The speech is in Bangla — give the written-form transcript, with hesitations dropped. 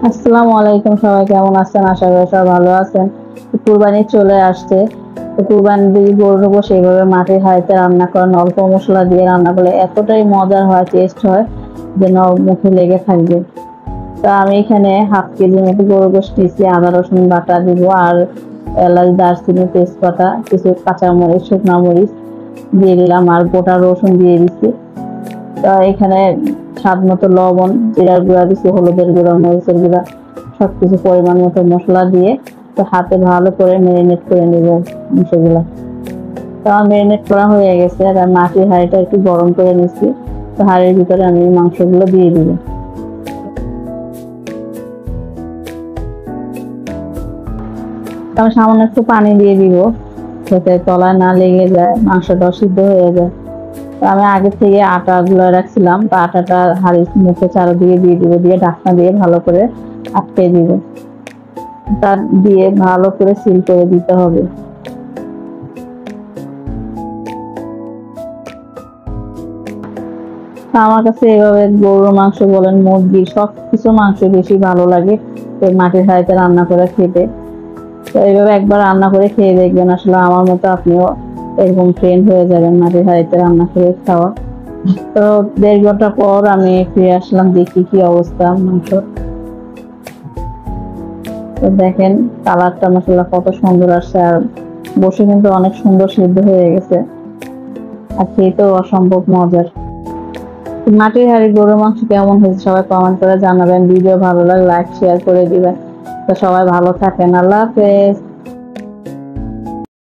আসসালামু আলাইকুম, সবাই কেমন আছেন? আশা করি সবাই ভালো আছেন। কুরবানি চলে আসছে। তো কুরবানি দিয়ে গরু বসে এইভাবে মাটির হাঁড়িতে রান্না করেন, অল্প মশলা দিয়ে রান্না করলে এতটাই মজার হয়, টেস্ট হয় যেন মুখে লেগে থাকবে। তো আমি এখানে হাফ কেজি মতো গরু গোশ নিয়েছি, আদা রসুন বাটা দিব, আর এলাচ দারচিনি তেজপাতা, কিছু কাঁচামরিচ শুকনো মরিচ দিয়ে দিলাম, আর গোটা রসুন দিয়ে দিচ্ছি। তো এখানে স্বাদ মতো লবণ, জিরার গুঁড়া দিচ্ছি, হলুদের গুঁড়া, মরিচের গুঁড়া, সবকিছু পরিমাণ মতো মশলা দিয়ে তো হাতে ভালো করে ম্যারিনেট করে নেব সেগুলো। তো আমার ম্যারিনেট করা হয়ে গেছে, আর মাটির হাঁড়িটা একটু গরম করে নিচ্ছি। তো হাঁড়ির ভিতরে আমি মাংসগুলো দিয়ে দিব। আমি সামান্য একটু পানি দিয়ে দিব যাতে তলায় না লেগে যায়, মাংসটা সিদ্ধ হয়ে যায়। তো আমি আগে থেকে আটা গুলো রাখছিলাম, তো আটাটা হাঁড়ির মুখে চারদিকে দিয়ে দিব, দিয়ে ঢাকনা দিয়ে ভালো করে আটকে দিব। তার দিয়ে ভালো করে সিল করে দিতে হবে। তো আমার কাছে এভাবে গরুর মাংস বলেন, মুরগির সবকিছু মাংস বেশি ভালো লাগে এই মাটির হাঁড়িতে রান্না করে খেতে। তো এইভাবে একবার রান্না করে খেয়ে দেখবেন, আসলে আমার মতো আপনিও এরকম ট্রেন্ড হয়ে যাবেন মাটির হাঁড়িতে রান্না করে খাওয়া। তো 1.5 ঘন্টা পর আমি ফিরে আসলাম, দেখি কি অবস্থা মাংস। তো দেখেন কালারটা মাশাআল্লাহ কত সুন্দর আসছে, আর বসে কিন্তু অনেক সুন্দর সিদ্ধ হয়ে গেছে, আর খেতেও অসম্ভব মজার। মাটির হাঁড়ির গরুর মাংস কেমন হয়েছে সবাই কমেন্ট করে জানাবেন। ভিডিও ভালো লাগলে লাইক শেয়ার করে দিবেন। তো সবাই ভালো থাকেন, আল্লাহ হাফেজ।